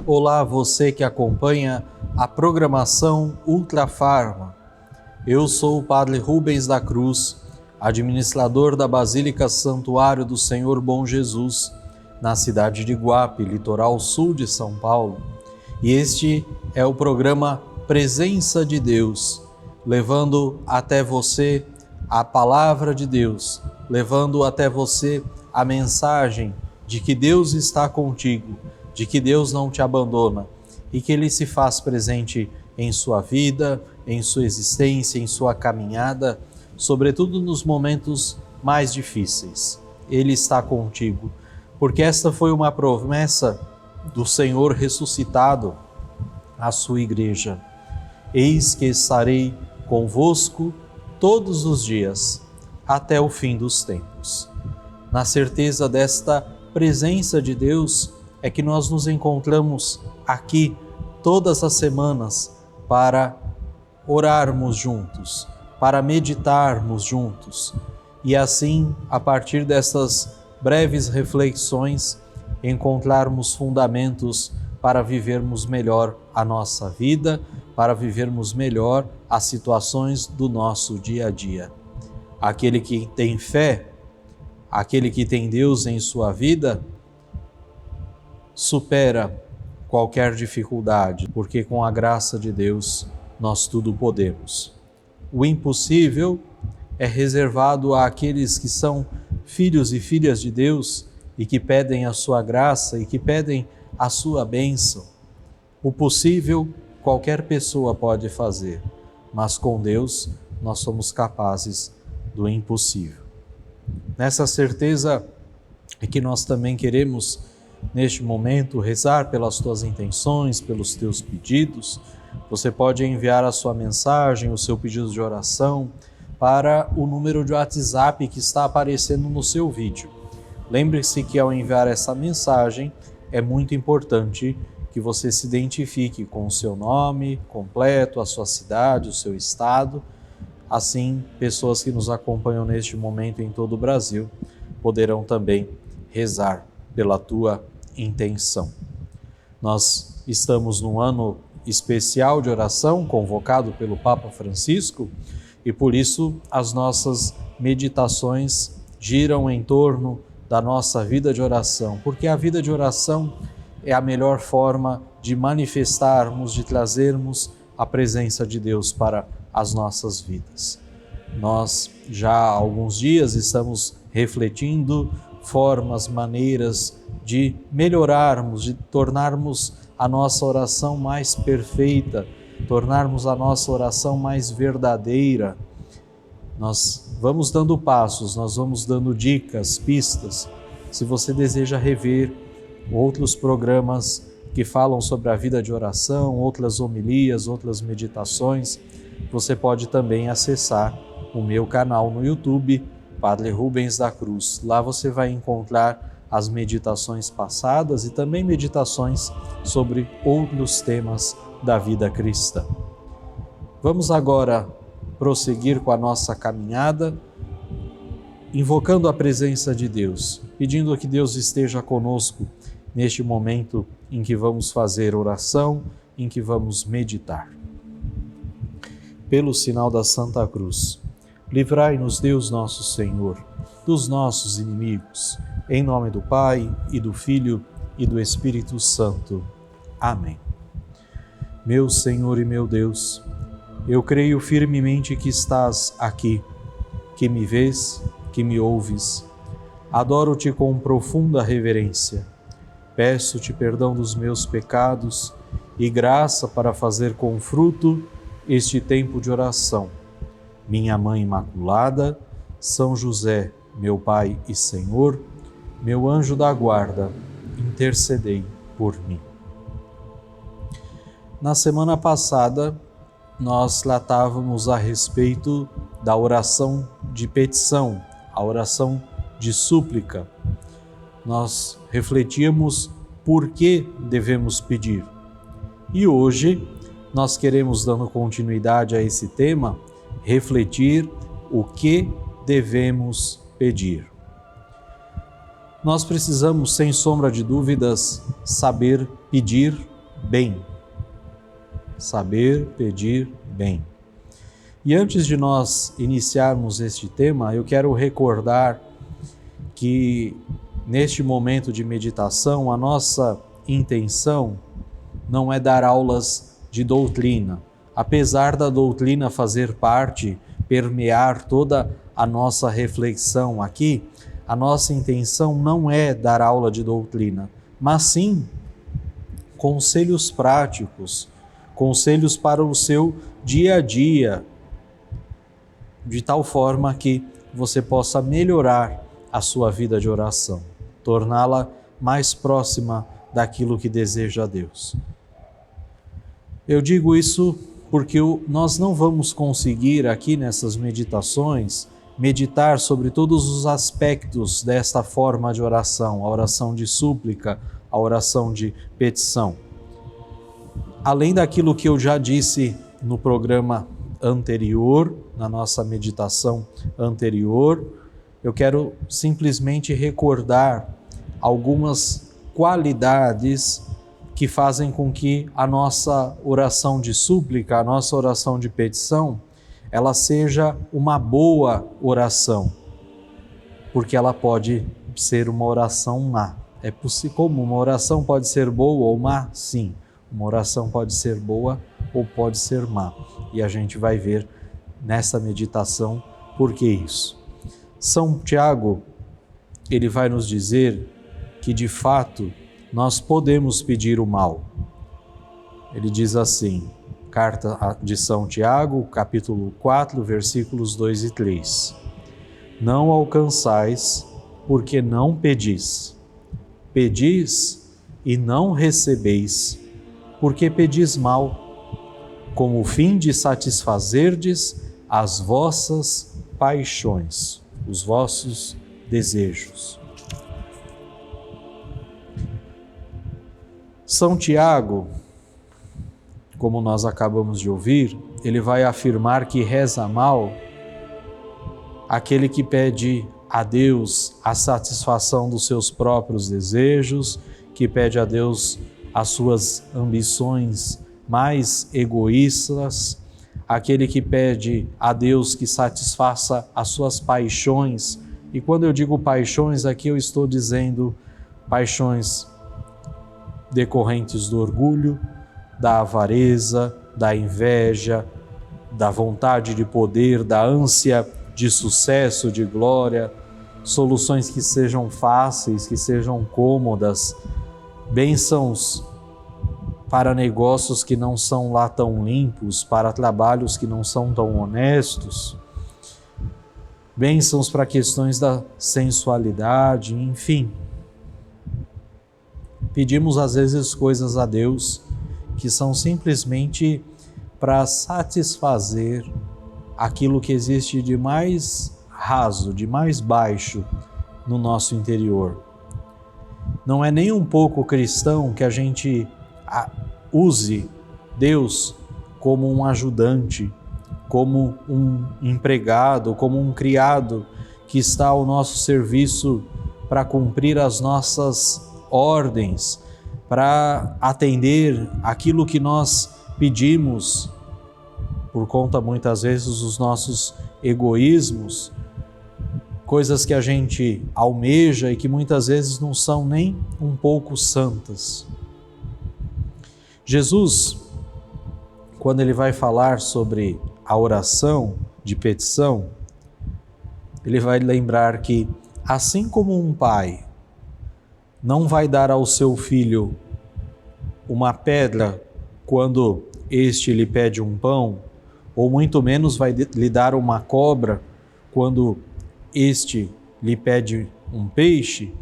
Olá, você que acompanha a programação Ultra Pharma. Eu sou o Padre Rubens da Cruz, administrador da Basílica Santuário do Senhor Bom Jesus, na cidade de Guape, litoral sul de São Paulo. E este é o programa Presença de Deus, levando até você a palavra de Deus, levando até você a mensagem de que Deus está contigo, de que Deus não te abandona e que Ele se faz presente em sua vida, em sua existência, em sua caminhada, sobretudo nos momentos mais difíceis. Ele está contigo, porque esta foi uma promessa do Senhor ressuscitado à sua igreja. Eis que estarei convosco todos os dias, até o fim dos tempos. Na certeza desta presença de Deus, é que nós nos encontramos aqui todas as semanas para orarmos juntos, para meditarmos juntos e assim, a partir dessas breves reflexões, encontrarmos fundamentos para vivermos melhor a nossa vida, para vivermos melhor as situações do nosso dia a dia. Aquele que tem fé, aquele que tem Deus em sua vida, supera qualquer dificuldade, porque com a graça de Deus nós tudo podemos. O impossível é reservado àqueles que são filhos e filhas de Deus e que pedem a sua graça e que pedem a sua bênção. O possível qualquer pessoa pode fazer, mas com Deus nós somos capazes do impossível. Nessa certeza é que nós também queremos neste momento rezar pelas tuas intenções, pelos teus pedidos. Você pode enviar a sua mensagem, o seu pedido de oração para o número de WhatsApp que está aparecendo no seu vídeo. Lembre-se que ao enviar essa mensagem é muito importante que você se identifique com o seu nome completo, a sua cidade, o seu estado. Assim, pessoas que nos acompanham neste momento em todo o Brasil poderão também rezar pela tua intenção. Nós estamos num ano especial de oração convocado pelo Papa Francisco e por isso as nossas meditações giram em torno da nossa vida de oração, porque a vida de oração é a melhor forma de manifestarmos, de trazermos a presença de Deus para as nossas vidas. Nós já há alguns dias estamos refletindo formas, maneiras de melhorarmos, de tornarmos a nossa oração mais perfeita, tornarmos a nossa oração mais verdadeira. Nós vamos dando passos, nós vamos dando dicas, pistas. Se você deseja rever outros programas que falam sobre a vida de oração, outras homilias, outras meditações, você pode também acessar o meu canal no YouTube, Padre Rubens da Cruz. Lá você vai encontrar as meditações passadas e também meditações sobre outros temas da vida cristã. Vamos agora prosseguir com a nossa caminhada, invocando a presença de Deus, pedindo que Deus esteja conosco neste momento em que vamos fazer oração, em que vamos meditar. Pelo sinal da Santa Cruz, livrai-nos Deus nosso Senhor dos nossos inimigos, em nome do Pai e do Filho e do Espírito Santo. Amém. Meu Senhor e meu Deus, eu creio firmemente que estás aqui, que me vês, que me ouves. Adoro-te com profunda reverência. Peço-te perdão dos meus pecados e graça para fazer com fruto este tempo de oração. Minha Mãe Imaculada, São José, meu Pai e Senhor, meu anjo da guarda, intercedei por mim. Na semana passada, nós tratávamos a respeito da oração de petição, a oração de súplica. Nós refletíamos por que devemos pedir. E hoje, nós queremos, dando continuidade a esse tema, refletir o que devemos pedir. Nós precisamos, sem sombra de dúvidas, saber pedir bem. Saber pedir bem. E antes de nós iniciarmos este tema, eu quero recordar que neste momento de meditação, a nossa intenção não é dar aulas de doutrina, apesar da doutrina fazer parte, permear toda a nossa reflexão aqui. A nossa intenção não é dar aula de doutrina, mas sim conselhos práticos, conselhos para o seu dia a dia, de tal forma que você possa melhorar a sua vida de oração, torná-la mais próxima daquilo que deseja a Deus. Eu digo isso porque nós não vamos conseguir aqui nessas meditações meditar sobre todos os aspectos desta forma de oração, a oração de súplica, a oração de petição. Além daquilo que eu já disse no programa anterior, na nossa meditação anterior, eu quero simplesmente recordar algumas qualidades que fazem com que a nossa oração de súplica, a nossa oração de petição, ela seja uma boa oração, porque ela pode ser uma oração má. É possível, como uma oração pode ser boa ou má? Sim, uma oração pode ser boa ou pode ser má. E a gente vai ver nessa meditação por que isso. São Tiago, ele vai nos dizer que de fato nós podemos pedir o mal. Ele diz assim, carta de São Tiago, capítulo 4, versículos 2 e 3. Não alcançais, porque não pedis. Pedis e não recebeis, porque pedis mal, com o fim de satisfazerdes as vossas paixões, os vossos desejos. São Tiago, como nós acabamos de ouvir, ele vai afirmar que reza mal aquele que pede a Deus a satisfação dos seus próprios desejos, que pede a Deus as suas ambições mais egoístas, aquele que pede a Deus que satisfaça as suas paixões. E quando eu digo paixões, aqui eu estou dizendo paixões decorrentes do orgulho, da avareza, da inveja, da vontade de poder, da ânsia de sucesso, de glória, soluções que sejam fáceis, que sejam cômodas, bênçãos para negócios que não são lá tão limpos, para trabalhos que não são tão honestos, bênçãos para questões da sensualidade, enfim. Pedimos às vezes coisas a Deus que são simplesmente para satisfazer aquilo que existe de mais raso, de mais baixo no nosso interior. Não é nem um pouco cristão que a gente use Deus como um ajudante, como um empregado, como um criado que está ao nosso serviço para cumprir as nossas ordens, para atender aquilo que nós pedimos, por conta muitas vezes dos nossos egoísmos, coisas que a gente almeja e que muitas vezes não são nem um pouco santas. Jesus, quando ele vai falar sobre a oração de petição, ele vai lembrar que, assim como um pai não vai dar ao seu filho uma pedra quando este lhe pede um pão, ou muito menos vai lhe dar uma cobra quando este lhe pede um peixe,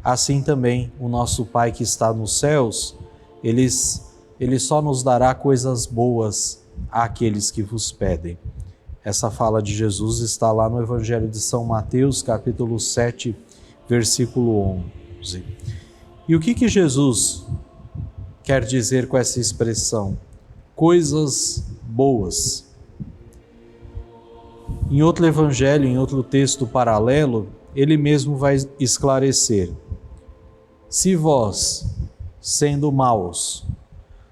assim também o nosso Pai que está nos céus, Ele só nos dará coisas boas àqueles que vos pedem. Essa fala de Jesus está lá no Evangelho de São Mateus, capítulo 7, versículo 11. E o que Jesus quer dizer com essa expressão? Coisas boas. Em outro evangelho, em outro texto paralelo, ele mesmo vai esclarecer: se vós, sendo maus,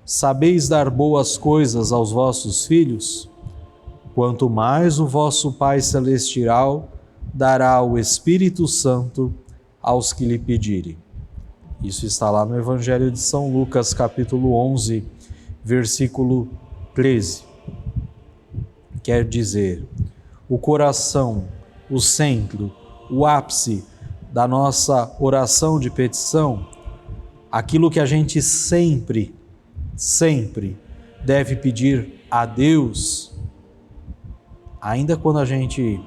sabeis dar boas coisas aos vossos filhos, quanto mais o vosso Pai Celestial dará o Espírito Santo aos que lhe pedirem. Isso está lá no Evangelho de São Lucas, capítulo 11, versículo 13. Quer dizer, o coração, o centro, o ápice da nossa oração de petição, aquilo que a gente sempre deve pedir a Deus, ainda quando a gente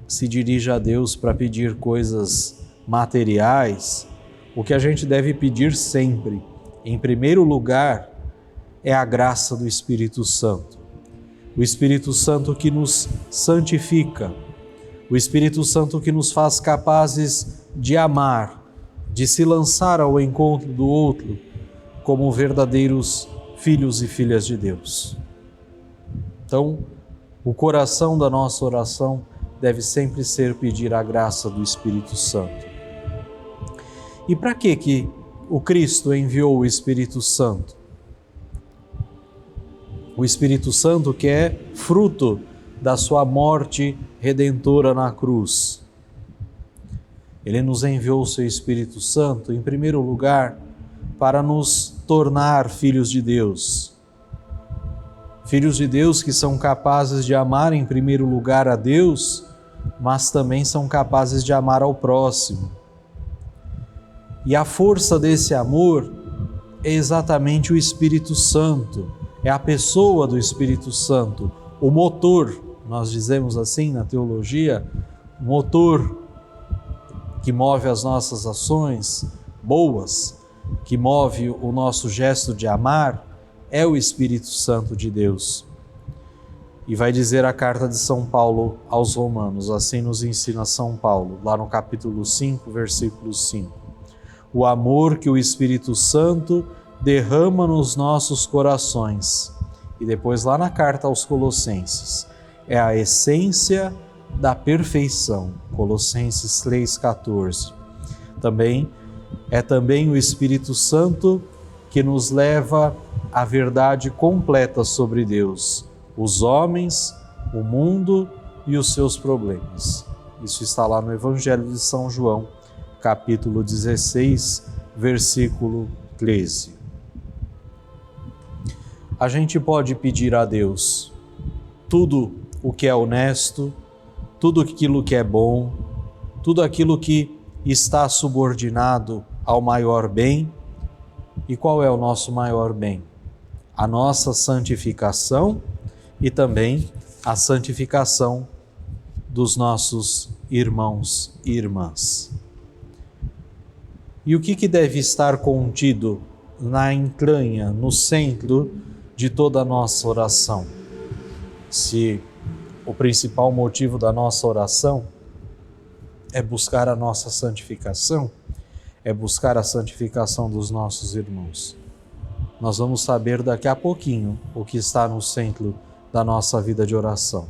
se dirige a Deus para pedir coisas materiais, o que a gente deve pedir sempre, em primeiro lugar, é a graça do Espírito Santo. O Espírito Santo que nos santifica, o Espírito Santo que nos faz capazes de amar, de se lançar ao encontro do outro como verdadeiros filhos e filhas de Deus. Então, o coração da nossa oração deve sempre ser pedir a graça do Espírito Santo. E para que o Cristo enviou o Espírito Santo? O Espírito Santo que é fruto da sua morte redentora na cruz. Ele nos enviou o seu Espírito Santo, em primeiro lugar, para nos tornar filhos de Deus. Filhos de Deus que são capazes de amar em primeiro lugar a Deus, mas também são capazes de amar ao próximo. E a força desse amor é exatamente o Espírito Santo, é a pessoa do Espírito Santo, o motor, nós dizemos assim na teologia, o motor que move as nossas ações boas, que move o nosso gesto de amar, é o Espírito Santo de Deus. E vai dizer a carta de São Paulo aos Romanos, assim nos ensina São Paulo, lá no capítulo 5, versículo 5. O amor que o Espírito Santo derrama nos nossos corações. E depois lá na carta aos Colossenses, é a essência da perfeição, Colossenses 3,14. É também o Espírito Santo que nos leva à verdade completa sobre Deus, os homens, o mundo e os seus problemas. Isso está lá no Evangelho de São João, capítulo 16, versículo 13. A gente pode pedir a Deus tudo o que é honesto, tudo aquilo que é bom, tudo aquilo que está subordinado ao maior bem. E qual é o nosso maior bem? A nossa santificação e também a santificação dos nossos irmãos e irmãs. E o que deve estar contido na entranha, no centro de toda a nossa oração? Se o principal motivo da nossa oração é buscar a nossa santificação, é buscar a santificação dos nossos irmãos. Nós vamos saber daqui a pouquinho o que está no centro da nossa vida de oração,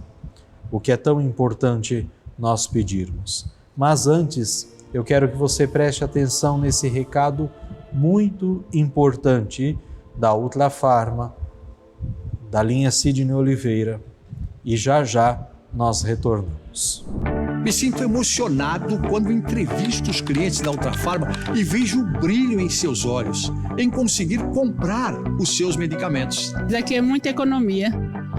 o que é tão importante nós pedirmos. Mas antes, eu quero que você preste atenção nesse recado muito importante da Ultrafarma, da linha Sidney Oliveira, e já nós retornamos. Me sinto emocionado quando entrevisto os clientes da Ultrafarma e vejo o brilho em seus olhos em conseguir comprar os seus medicamentos. Aqui é muita economia.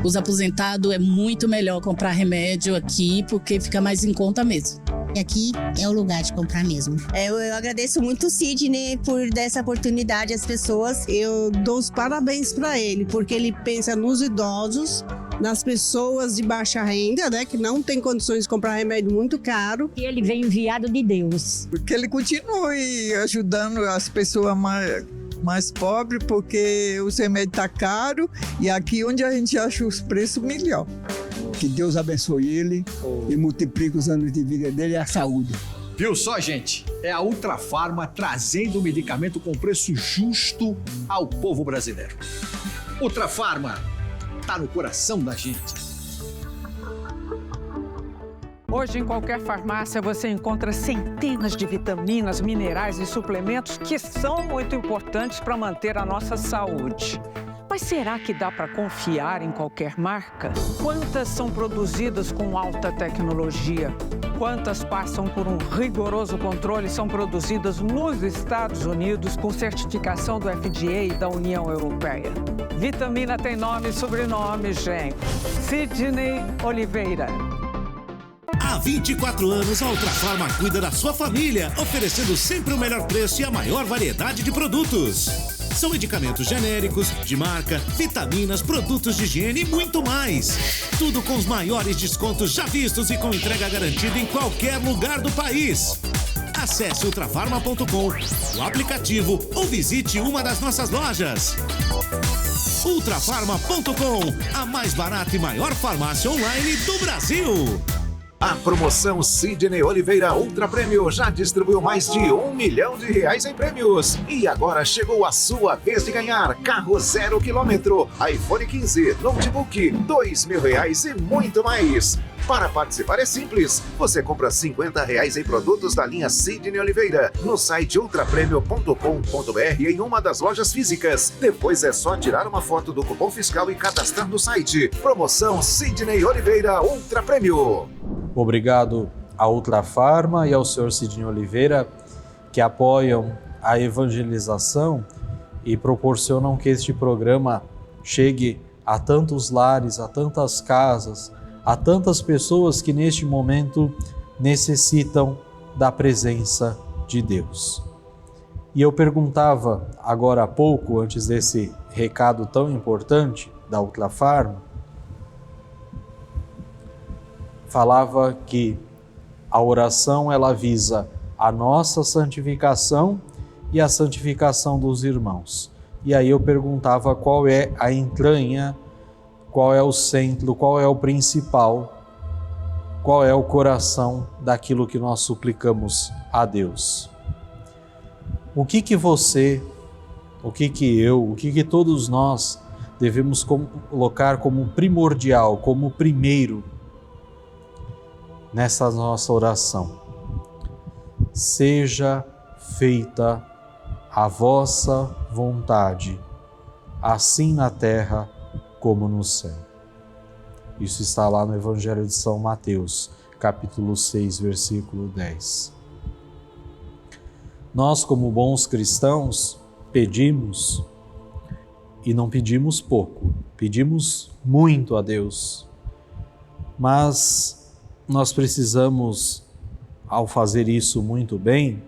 Os aposentados é muito melhor comprar remédio aqui porque fica mais em conta mesmo. Aqui é o lugar de comprar mesmo. Eu agradeço muito o Sidney por dar essa oportunidade às pessoas. Eu dou os parabéns para ele, porque ele pensa nos idosos, nas pessoas de baixa renda, né, que não tem condições de comprar remédio muito caro. E ele vem enviado de Deus. Que ele continue ajudando as pessoas mais pobres, porque os remédios estão caros e aqui onde a gente acha os preços melhor. Que Deus abençoe ele e multiplique os anos de vida dele e a saúde. Viu só, gente? É a Ultrafarma trazendo o medicamento com preço justo ao povo brasileiro. Ultrafarma, tá no coração da gente. Hoje, em qualquer farmácia, você encontra centenas de vitaminas, minerais e suplementos que são muito importantes para manter a nossa saúde. Mas será que dá para confiar em qualquer marca? Quantas são produzidas com alta tecnologia? Quantas passam por um rigoroso controle e são produzidas nos Estados Unidos com certificação do FDA e da União Europeia? Vitamina tem nome e sobrenome, gente. Sidney Oliveira. Há 24 anos, a Ultrafarma cuida da sua família, oferecendo sempre o melhor preço e a maior variedade de produtos. São medicamentos genéricos, de marca, vitaminas, produtos de higiene e muito mais. Tudo com os maiores descontos já vistos e com entrega garantida em qualquer lugar do país. Acesse ultrafarma.com, o aplicativo ou visite uma das nossas lojas. Ultrafarma.com, a mais barata e maior farmácia online do Brasil. A promoção Sidney Oliveira Ultra Prêmio já distribuiu mais de R$1 milhão em prêmios. E agora chegou a sua vez de ganhar carro 0 km, iPhone 15, notebook, R$2.000 e muito mais. Para participar é simples. Você compra R$50 em produtos da linha Sidney Oliveira no site ultrapremio.com.br em uma das lojas físicas. Depois é só tirar uma foto do cupom fiscal e cadastrar no site. Promoção Sidney Oliveira Ultra Prêmio. Obrigado à Ultrafarma e ao Sr. Sidney Oliveira, que apoiam a evangelização e proporcionam que este programa chegue a tantos lares, a tantas casas, a tantas pessoas que neste momento necessitam da presença de Deus. E eu perguntava agora há pouco, antes desse recado tão importante da Ultrafarma, falava que a oração ela visa a nossa santificação e a santificação dos irmãos. E aí eu perguntava qual é a entranha, qual é o centro, qual é o principal, qual é o coração daquilo que nós suplicamos a Deus. O que você, o que eu, o que todos nós devemos colocar como primordial, como primeiro nessa nossa oração? Seja feita a vossa vontade, assim na terra como no céu. Isso está lá no Evangelho de São Mateus, capítulo 6, versículo 10. Nós, como bons cristãos, pedimos, e não pedimos pouco, pedimos muito a Deus, mas nós precisamos, ao fazer isso muito bem,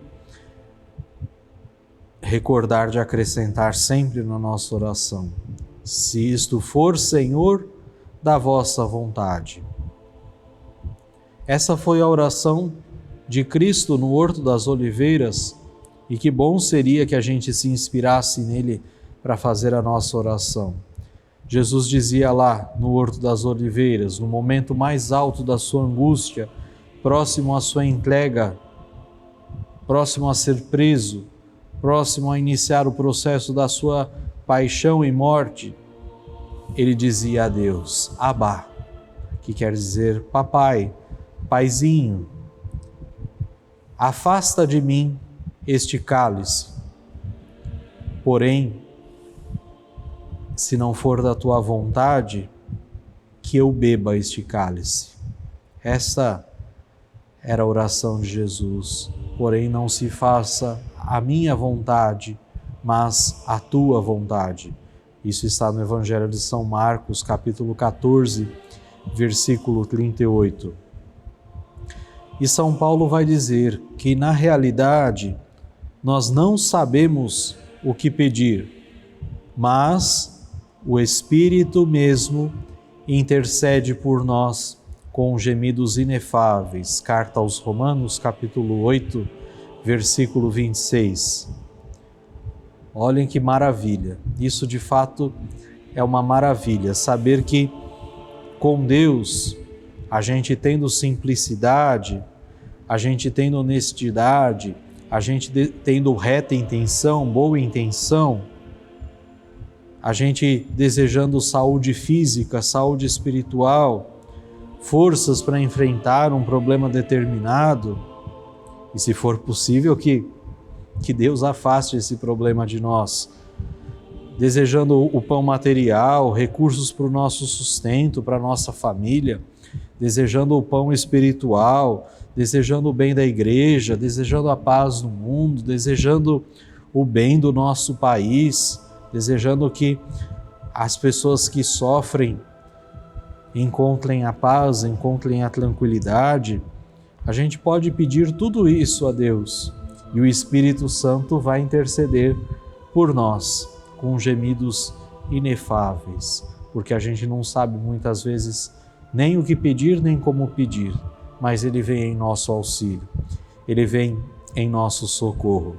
recordar de acrescentar sempre na nossa oração: se isto for, Senhor, da vossa vontade. Essa foi a oração de Cristo no Horto das Oliveiras, e que bom seria que a gente se inspirasse nele para fazer a nossa oração. Jesus dizia lá no Horto das Oliveiras, no momento mais alto da sua angústia, próximo à sua entrega, próximo a ser preso, próximo a iniciar o processo da sua paixão e morte, ele dizia a Deus, Abá, que quer dizer papai, paizinho, afasta de mim este cálice, porém, se não for da tua vontade, que eu beba este cálice. Essa era a oração de Jesus. Porém, não se faça a minha vontade, mas a tua vontade. Isso está no Evangelho de São Marcos, capítulo 14, versículo 38. E São Paulo vai dizer que, na realidade, nós não sabemos o que pedir, mas o Espírito mesmo intercede por nós com gemidos inefáveis. Carta aos Romanos, capítulo 8, versículo 26. Olhem que maravilha. Isso de fato é uma maravilha, saber que com Deus, a gente tendo simplicidade, a gente tendo honestidade, a gente tendo reta intenção, boa intenção, a gente desejando saúde física, saúde espiritual, forças para enfrentar um problema determinado, e se for possível que Deus afaste esse problema de nós, desejando o pão material, recursos para o nosso sustento, para a nossa família, desejando o pão espiritual, desejando o bem da igreja, desejando a paz no mundo, desejando o bem do nosso país, desejando que as pessoas que sofrem encontrem a paz, encontrem a tranquilidade. A gente pode pedir tudo isso a Deus e o Espírito Santo vai interceder por nós com gemidos inefáveis, porque a gente não sabe muitas vezes nem o que pedir, nem como pedir, mas Ele vem em nosso auxílio, Ele vem em nosso socorro.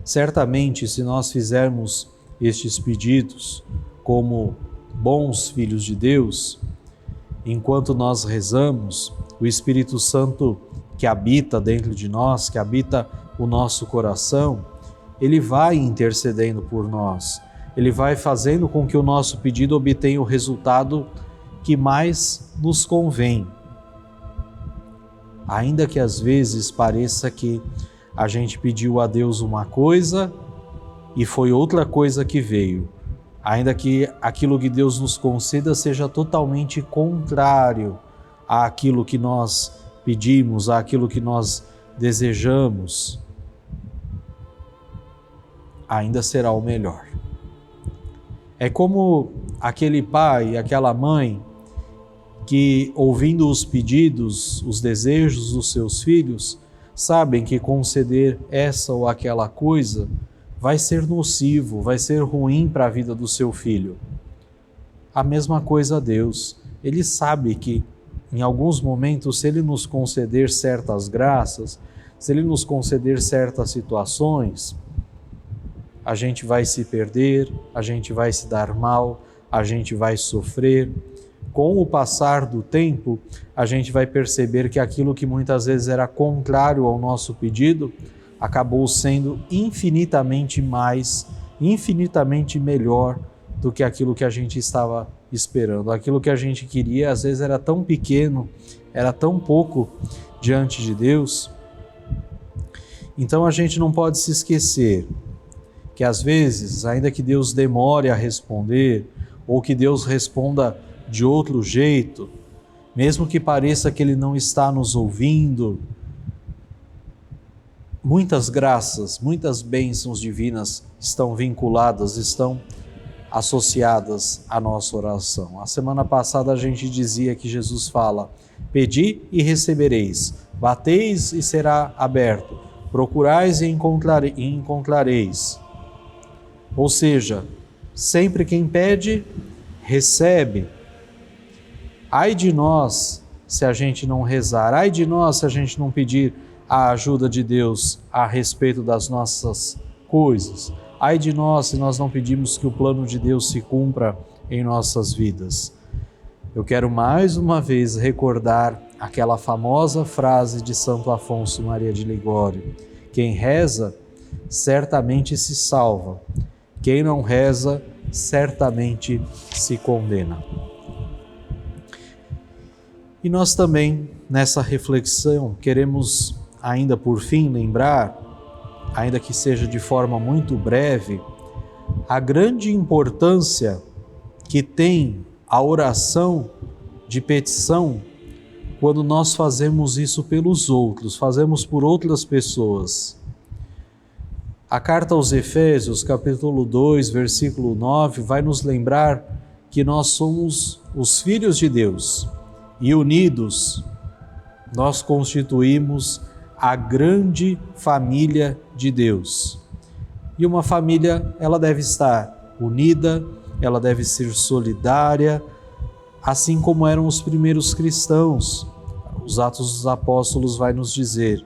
Certamente, se nós fizermos estes pedidos como bons filhos de Deus, enquanto nós rezamos, o Espírito Santo que habita dentro de nós, que habita o nosso coração, Ele vai intercedendo por nós, Ele vai fazendo com que o nosso pedido obtenha o resultado que mais nos convém. Ainda que às vezes pareça que a gente pediu a Deus uma coisa e foi outra coisa que veio, ainda que aquilo que Deus nos conceda seja totalmente contrário àquilo que nós pedimos, àquilo que nós desejamos, ainda será o melhor. É como aquele pai, aquela mãe que, ouvindo os pedidos, os desejos dos seus filhos, sabem que conceder essa ou aquela coisa vai ser nocivo, vai ser ruim para a vida do seu filho. A mesma coisa a Deus. Ele sabe que, em alguns momentos, se Ele nos conceder certas graças, se Ele nos conceder certas situações, a gente vai se perder, a gente vai se dar mal, a gente vai sofrer. Com o passar do tempo, a gente vai perceber que aquilo que muitas vezes era contrário ao nosso pedido, acabou sendo infinitamente mais, infinitamente melhor do que aquilo que a gente estava esperando. Aquilo que a gente queria, às vezes, era tão pequeno, era tão pouco diante de Deus. Então a gente não pode se esquecer que às vezes, ainda que Deus demore a responder, ou que Deus responda de outro jeito, mesmo que pareça que Ele não está nos ouvindo, muitas graças, muitas bênçãos divinas estão vinculadas, estão associadas à nossa oração. A semana passada a gente dizia que Jesus fala: pedi e recebereis, bateis e será aberto, procurais e encontrareis. Ou seja, sempre quem pede, recebe. Ai de nós se a gente não rezar, ai de nós se a gente não pedir a ajuda de Deus a respeito das nossas coisas. Ai de nós se nós não pedimos que o plano de Deus se cumpra em nossas vidas. Eu quero mais uma vez recordar aquela famosa frase de Santo Afonso Maria de Ligório: quem reza, certamente se salva. Quem não reza, certamente se condena. E nós também, nessa reflexão, queremos ainda por fim lembrar, ainda que seja de forma muito breve, a grande importância que tem a oração de petição quando nós fazemos isso pelos outros, fazemos por outras pessoas. A carta aos Efésios, capítulo 2, versículo 9, vai nos lembrar que nós somos os filhos de Deus e unidos nós constituímos a grande família de Deus. E uma família, ela deve estar unida, ela deve ser solidária, assim como eram os primeiros cristãos. Os Atos dos Apóstolos vai nos dizer: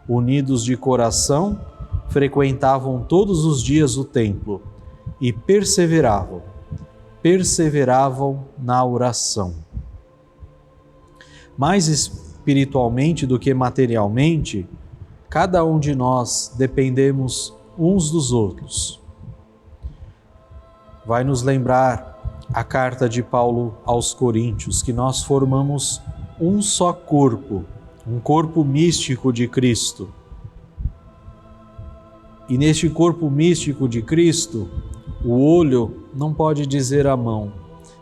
unidos de coração, frequentavam todos os dias o templo e perseveravam na oração. Mais espiritualmente do que materialmente, cada um de nós dependemos uns dos outros. Vai nos lembrar a carta de Paulo aos Coríntios, que nós formamos um só corpo, um corpo místico de Cristo. E neste corpo místico de Cristo, o olho não pode dizer à mão: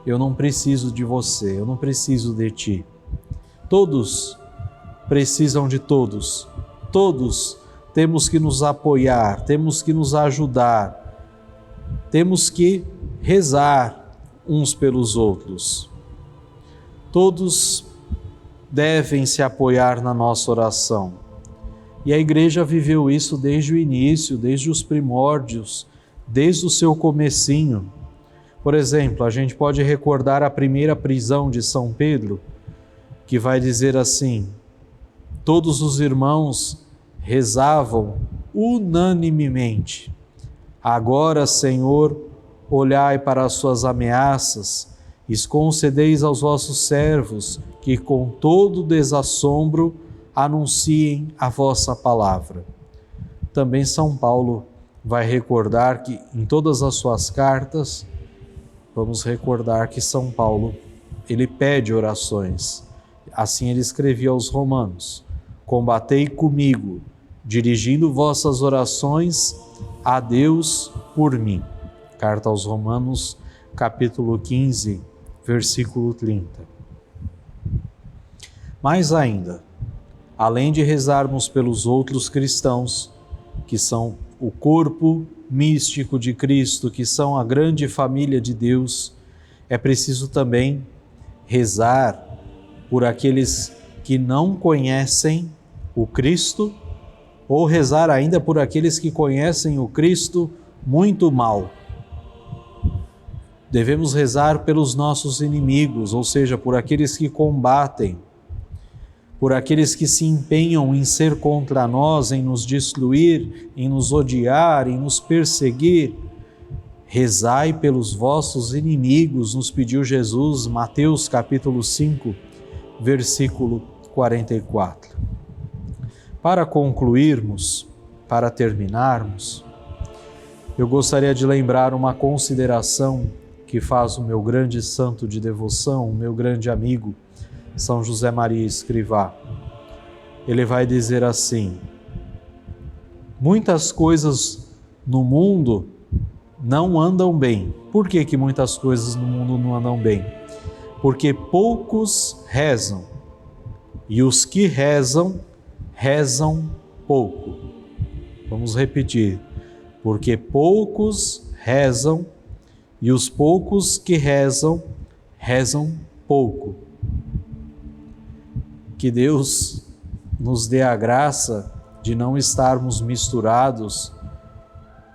eu não preciso de você, eu não preciso de ti. Todos precisam de todos. Todos temos que nos apoiar, temos que nos ajudar, temos que rezar uns pelos outros. Todos devem se apoiar na nossa oração. E a Igreja viveu isso desde o início, desde os primórdios, desde o seu comecinho. Por exemplo, a gente pode recordar a primeira prisão de São Pedro, que vai dizer assim: todos os irmãos rezavam unanimemente: agora, Senhor, olhai para as suas ameaças, e concedeis aos vossos servos que com todo desassombro anunciem a vossa palavra. Também São Paulo vai recordar que em todas as suas cartas, vamos recordar que São Paulo, ele pede orações. Assim ele escrevia aos Romanos: combatei comigo, dirigindo vossas orações a Deus por mim. Carta aos Romanos, capítulo 15, versículo 30. Mais ainda, além de rezarmos pelos outros cristãos, que são o corpo místico de Cristo, que são a grande família de Deus, é preciso também rezar por aqueles que não conhecem o Cristo, ou rezar ainda por aqueles que conhecem o Cristo muito mal. Devemos rezar pelos nossos inimigos, ou seja, por aqueles que combatem, por aqueles que se empenham em ser contra nós, em nos destruir, em nos odiar, em nos perseguir. Rezai pelos vossos inimigos, nos pediu Jesus, Mateus capítulo 5, versículo 44. Para concluirmos, para terminarmos, eu gostaria de lembrar uma consideração que faz o meu grande santo de devoção, o meu grande amigo, São José Maria Escrivá. Ele vai dizer assim: muitas coisas no mundo não andam bem. Por que muitas coisas no mundo não andam bem? Porque poucos rezam, e os que rezam, rezam pouco. Vamos repetir: porque poucos rezam, e os poucos que rezam, rezam pouco. Que Deus nos dê a graça de não estarmos misturados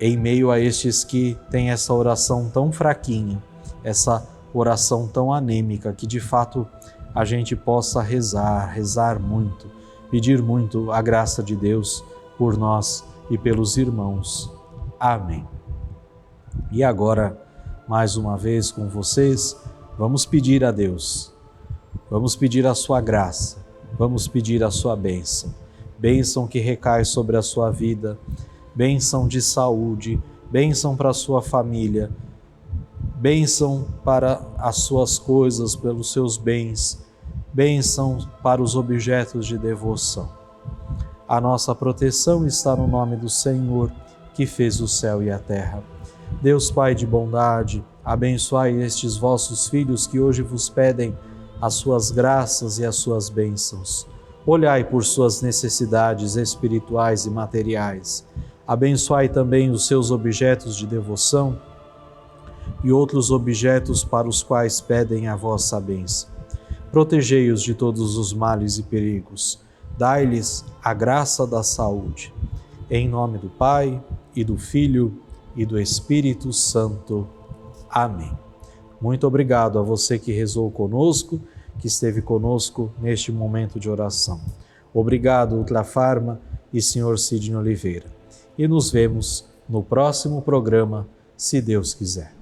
em meio a estes que têm essa oração tão fraquinha, essa oração tão anêmica, que de fato a gente possa rezar muito, pedir muito a graça de Deus por nós e pelos irmãos. Amém. E agora, mais uma vez com vocês, vamos pedir a Deus, vamos pedir a sua graça, vamos pedir a sua bênção. Bênção que recai sobre a sua vida, bênção de saúde, bênção para a sua família, bênção para as suas coisas, pelos seus bens, bênção para os objetos de devoção. A nossa proteção está no nome do Senhor, que fez o céu e a terra. Deus Pai de bondade, abençoai estes vossos filhos que hoje vos pedem as suas graças e as suas bênçãos. Olhai por suas necessidades espirituais e materiais. Abençoai também os seus objetos de devoção e outros objetos para os quais pedem a vossa bênção. Protegei-os de todos os males e perigos. Dai-lhes a graça da saúde. Em nome do Pai, e do Filho, e do Espírito Santo. Amém. Muito obrigado a você que rezou conosco, que esteve conosco neste momento de oração. Obrigado, Ultrafarma e Sr. Sidney Oliveira. E nos vemos no próximo programa, se Deus quiser.